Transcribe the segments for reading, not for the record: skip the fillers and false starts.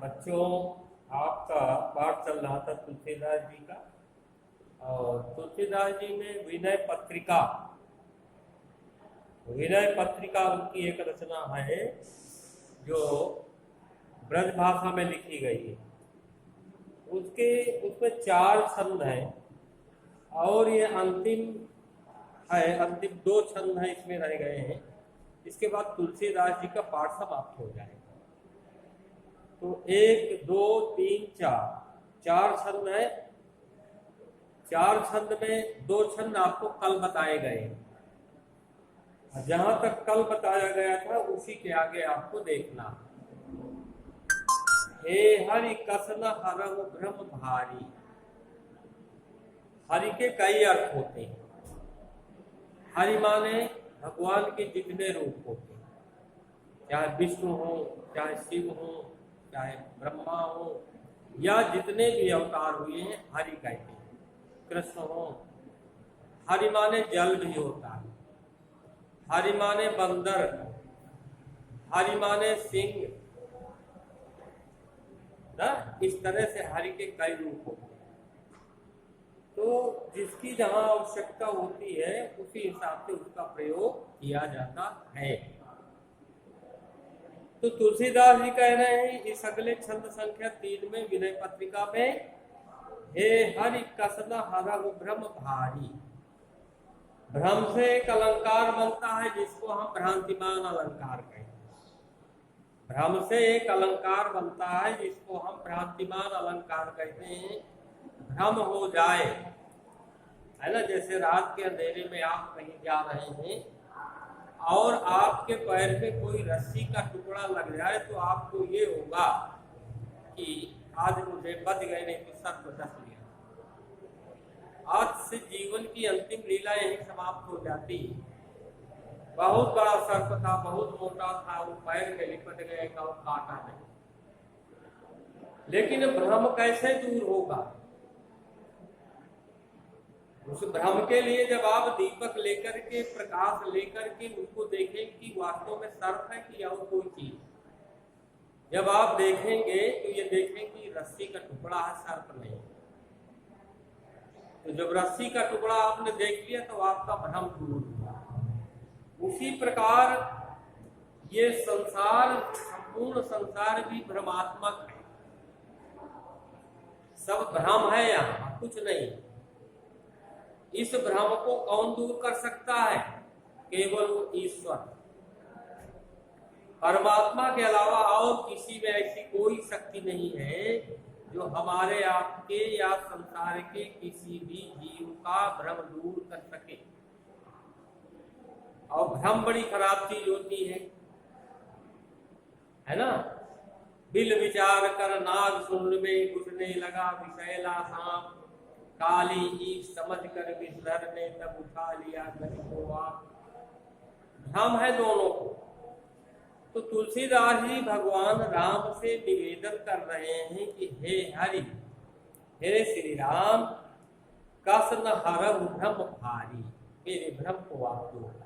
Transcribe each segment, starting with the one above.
बच्चों, आपका पाठ चल रहा था तुलसीदास जी का। और तुलसीदास जी में विनय पत्रिका उनकी एक रचना है जो ब्रज भाषा में लिखी गई है। उसमें 4 छंद हैं और ये अंतिम 2 छंद हैं, इसमें रह गए हैं। इसके बाद तुलसीदास जी का पाठ समाप्त हो जाएगा। तो 1 2 3 4 छंद है। 4 छंद में 2 छंद आपको कल बताए गए। जहां तक कल बताया गया था उसी के आगे आपको देखना। हे हरि कसन हरहु भ्रम भारी। हरि के कई अर्थ होते हैं। हरि माने भगवान के जितने रूप होते हैं, चाहे विष्णु हो, चाहे शिव हो, चाहे ब्रह्मा हो, या जितने भी अवतार हुए हैं हरि कहते हैं। कृष्ण हो, हरि माने जल भी होता है, हरि माने बंदर, हरि माने सिंह ना। इस तरह से हरि के कई रूप होते हैं। तो जिसकी जहां आवश्यकता होती है उसी हिसाब से उसका प्रयोग किया जाता है। तो तुलसीदास जी कह रहे हैं इस अगले छंद संख्या 3 में विनय पत्रिका में, हे हरि कसन हरहु भ्रम भारी। भ्रम से एक अलंकार बनता है जिसको हम भ्रांतिमान अलंकार कहते हैं। भ्रम से एक अलंकार बनता है जिसको हम भ्रांतिमान अलंकार कहते हैं। भ्रम हो जाए, है ना। जैसे रात के अंधेरे में आप कहीं जा रहे हैं और आपके पैर पे कोई रस्सी का टुकड़ा लग जाए तो आपको ये होगा कि आज मुझे बच गए, नहीं तो सर को डस लिया। आज से जीवन की अंतिम लीला यही समाप्त हो जाती है। बहुत बड़ा सर्प था, बहुत मोटा था, वो पैर में लिपट गए का वो काटा नहीं। लेकिन भ्रम कैसे दूर होगा? उस भ्रम के लिए जब आप दीपक लेकर के, प्रकाश लेकर के उसको देखें कि वास्तव में सर्प है कि और कोई चीज, जब आप देखेंगे तो ये देखें कि रस्सी का टुकड़ा है, सर्प नहीं। तो जब रस्सी का टुकड़ा आपने देख लिया तो आपका भ्रम दूर हुआ। उसी प्रकार ये संसार, संपूर्ण संसार भी भ्रमात्मक है। सब भ्रम है, यहाँ कुछ नहीं। इस भ्रम को कौन दूर कर सकता है? केवल वो ईश्वर। परमात्मा के अलावा और किसी में ऐसी कोई शक्ति नहीं है जो हमारे आपके या संसार के किसी भी जीव का भ्रम दूर कर सके। और भ्रम बड़ी खराब चीज होती है ना। बिल विचार कर नाग सुन में घुसने लगा विषैला सांप, काली ईख समझ कर विषधर ने तब उठा लिया को आप। भ्रम है दोनों को। तो तुलसीदास जी भगवान राम से निवेदन कर रहे हैं कि हे हरि, हे श्री राम, कसन हरहु भ्रम भारी। मेरे भ्रम को आप दूर करें।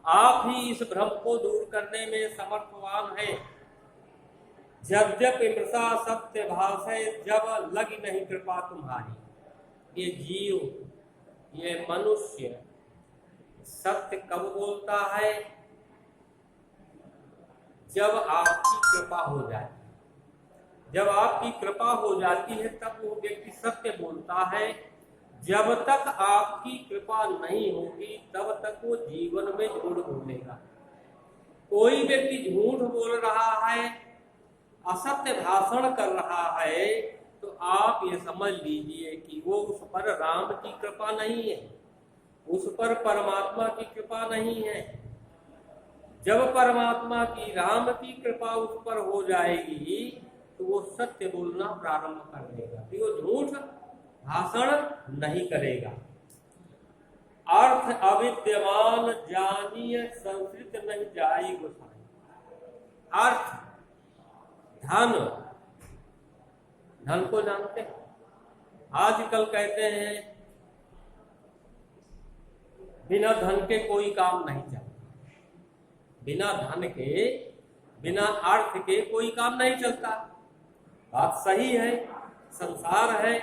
आप ही इस भ्रम को दूर करने में समर्थवान है। जब जब इमृषा सत्य भाषे, जब लगी नहीं कृपा तुम्हारी। ये जीव, ये मनुष्य सत्य कब बोलता है? जब आपकी कृपा हो जाए। जब आपकी कृपा हो जाती है तब वो व्यक्ति सत्य बोलता है। जब तक आपकी कृपा नहीं होगी तब तक वो जीवन में झूठ बोलेगा। कोई व्यक्ति झूठ बोल रहा है, असत्य भाषण कर रहा है, तो आप ये समझ लीजिए कि वो उस पर राम की कृपा नहीं है, उस पर परमात्मा की कृपा नहीं है। जब परमात्मा की, राम की कृपा उस पर हो जाएगी तो वो सत्य बोलना प्रारंभ कर देगा, वो झूठ भाषण नहीं करेगा। अर्थ अविद्यमान जानिए संस्कृत नहीं जाई गोसाई। अर्थ, धन, धन को जानते हैं। आजकल कहते हैं बिना धन के कोई काम नहीं चलता। बिना धन के बिना अर्थ के कोई काम नहीं चलता। बात सही है, संसार है,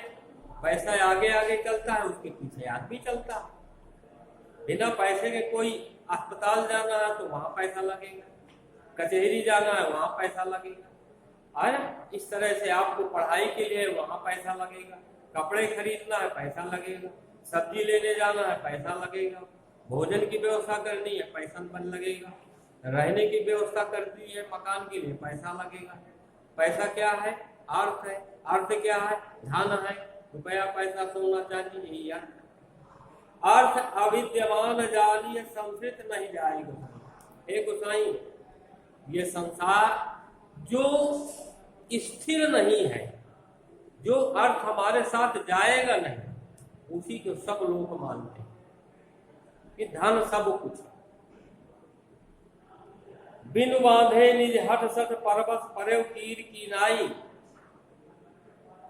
पैसा आगे आगे चलता है, उसके पीछे आदमी चलता है। बिना पैसे के कोई अस्पताल जाना है तो वहां पैसा लगेगा, कचहरी जाना है वहां पैसा लगेगा, है ना। इस तरह से आपको पढ़ाई के लिए वहां पैसा लगेगा, कपड़े खरीदना है पैसा लगेगा, सब्जी लेने जाना है पैसा लगेगा, भोजन की व्यवस्था करनी है पैसा बन लगेगा, रहने की व्यवस्था करनी है मकान के लिए पैसा लगेगा। पैसा क्या है? अर्थ है। अर्थ क्या है? धन है, रुपया पैसा सोना चांदी, यही अर्थ। अविद्यमान जालिय संस्कृत नहीं जाएगा। हे गोसाई, ये संसार जो स्थिर नहीं है, जो अर्थ हमारे साथ जाएगा नहीं, उसी को सब लोग मानते हैं कि धन सब कुछ है। बिन बांधे निज हठ सठ परबस परेव कीर की नाई।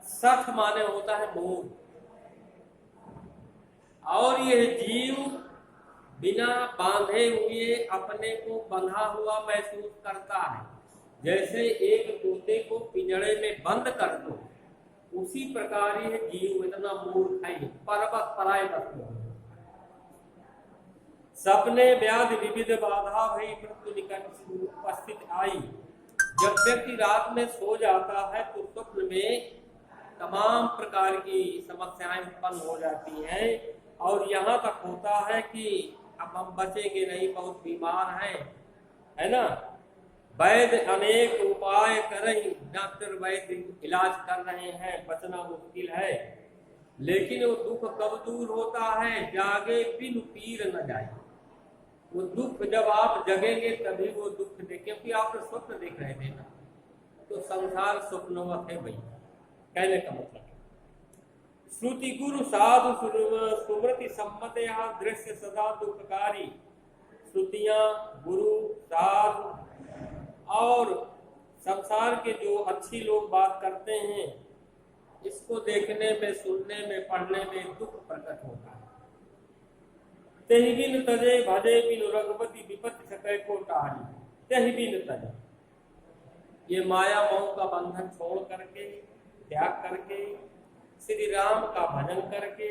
सठ माने होता है मोह, और यह जीव बिना बांधे हुए अपने को बंधा हुआ महसूस करता है। जैसे एक तोते को पिंजड़े में बंद कर दो, उसी प्रकार यह जीव इतना मूर्ख है, परबस पराय वस्तु। सपने व्याधि विविध बाधा भई मृत्यु निकट उपस्थित आई। जब व्यक्ति रात में सो जाता है तो स्वप्न में तमाम प्रकार की समस्याएं उत्पन्न हो जाती हैं, और यहाँ तक होता है कि अब हम बचेंगे नहीं, बहुत बीमार हैं, है ना। वैद्य अनेक उपाय कर रहे, डॉक्टर वैद्य इलाज कर रहे हैं, बचना मुश्किल है, लेकिन वो दुख कब दूर होता है? जागे बिन पीर न जाए। वो दुख जब आप जगेंगे तभी वो दुख देखे, क्योंकि आप तो स्वप्न देख रहे थे ना। तो संसार स्वप्नवत है भाई, कहने का मतलब। श्रुति गुरु साधु सुमृति सम्मत यहाँ दृश्य सदा दुखकारी। श्रुतियां, गुरु, साधु और संसार के जो अच्छी लोग बात करते हैं, इसको देखने में, सुनने में, पढ़ने में दुख प्रकट होता है। तेहि बिन तजे भजे बिन रघुपति विपत्ति सकै को टारी। तेहि बिन तजे, ये माया मोह का बंधन छोड़ करके, त्याग करके, श्री राम का भजन करके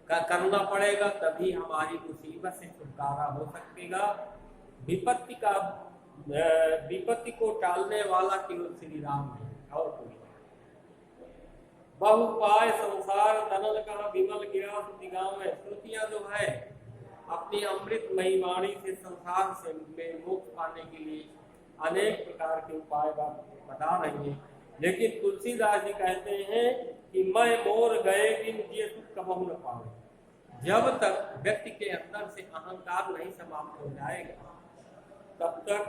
करना पड़ेगा, तभी हमारी मुसीबत से छुटकारा हो सकेगा। विपत्ति को टालने वाला केवल श्री राम है, और कोई। बहुपाय संसार दनल कहा विमल गिरा दिगाव है। श्रुतियां जो है अपनी अमृत मई वाणी से संसार से मोक्ष पाने के लिए अनेक प्रकार के उपाय बता रही है, लेकिन तुलसीदास जी कहते हैं कि मैं मोर गए बिन ये सुख कबहू न पावे। जब तक व्यक्ति के अंदर से अहंकार नहीं समाप्त हो जाएगा, तब तक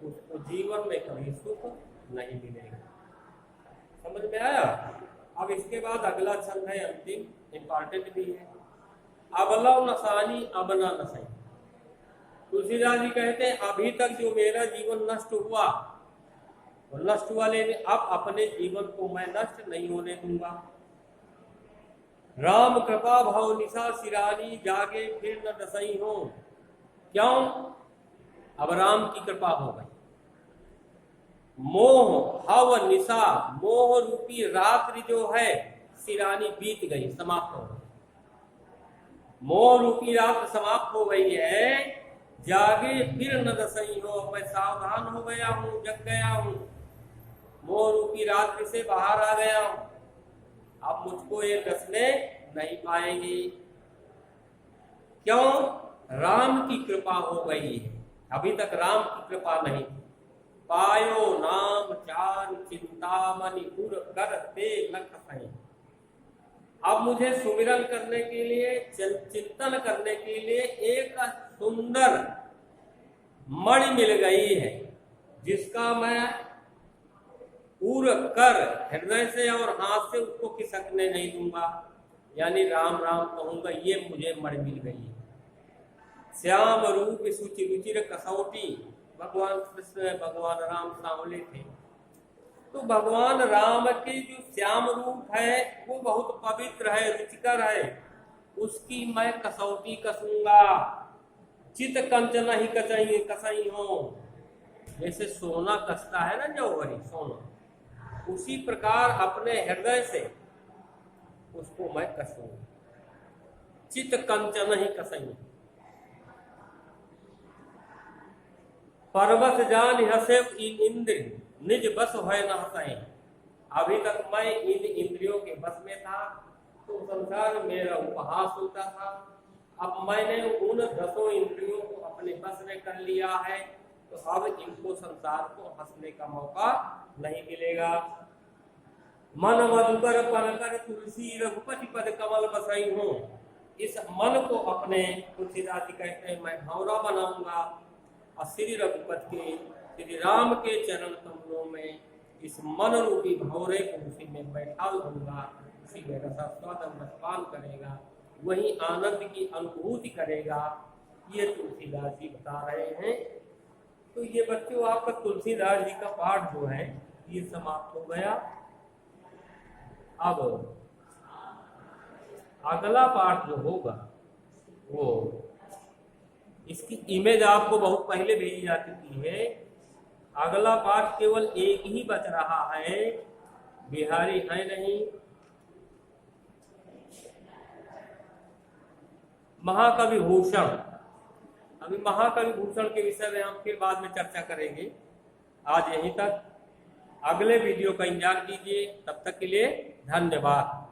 उसको जीवन में कभी सुख नहीं मिलेगा। समझ में आया? अब इसके बाद अगला छंद है, अंतिम, इंपॉर्टेंट भी है। अबलव नसानी अबना नसई। तुलसीदास जी कहते हैं अभी तक जो मेरा जीवन नष्ट हुआ, तो नष्ट हुआ, लेकिन अब अपने जीवन को मैं नष्ट नहीं होने दूंगा। राम कृपा भव निशा सिरानी जागे फिर न दसई हो। क्यों? अब राम की कृपा हो गई। मोह हव निशा, मोह रूपी रात्रि जो है सिरानी बीत गई, समाप्त हो गई। मोह रूपी रात समाप्त हो गई है, जागे फिर न दसई हो। मैं सावधान हो गया हूँ, जग गया हूँ, मोह रूपी रात्रि से बाहर आ गया हूँ, अब मुझको ये डसने नहीं पाएंगे। क्यों? राम की कृपा हो गई है, अभी तक राम की कृपा नहीं थी। पायो नाम चार चिंतामणि उर करते लख सही। अब मुझे सुमिरन करने के लिए, चिंतन करने के लिए एक सुंदर मणि मिल गई है, जिसका मैं उर कर हृदय से और हाथ से उसको खिसकने नहीं दूंगा, यानी राम राम कहूंगा, ये मुझे मणि मिल गई है। श्याम रूप सुचि रुचिर कसौटी। भगवान कृष्ण, भगवान राम सांवले थे, तो भगवान राम के जो श्याम रूप है वो बहुत पवित्र है, रुचिकर है, उसकी मैं कसौटी कसूंगा। चित कंचन ही कसई हो। जैसे सोना कसता है ना जौहरी सोना, उसी प्रकार अपने हृदय से उसको मैं कसूंगा। चित कंचन ही कसई, पर्वत जान हसे इन इंद्र निज बस है न हसै। अभी तक मैं इन इंद्रियों के बस में था, तो संसार में मेरा उपहास होता था। अब मैंने उन 10 इंद्रियों को अपने बस में कर लिया है, तो अब इनको संसार को हंसने का मौका नहीं मिलेगा। मन मधुकर पनकर तुलसी रघुपति पद कमल बसाई हूँ। इस मन को अपने, तुलसीदास जी कहते हैं, मैं भंवरा बनाऊंगा और श्री रघुपति के, श्री राम के चरण कमलों में इस मन रूपी भंवरे को उसी में बैठा दूंगा। उसी में रसास्वादन रसपान करेगा, वही आनंद की अनुभूति करेगा। ये तुलसीदास जी बता रहे हैं। तो ये बच्चों, आपका तुलसीदास जी का पाठ जो है ये समाप्त हो गया। अब अगला पाठ जो होगा वो, इसकी इमेज आपको बहुत पहले भेजी जा चुकी है। अगला पाठ केवल एक ही बच रहा है, बिहारी है नहीं। महाकवि भूषण। अभी महाकवि भूषण के विषय में हम फिर बाद में चर्चा करेंगे। आज यहीं तक, अगले वीडियो का इंतजार कीजिए। तब तक के लिए धन्यवाद।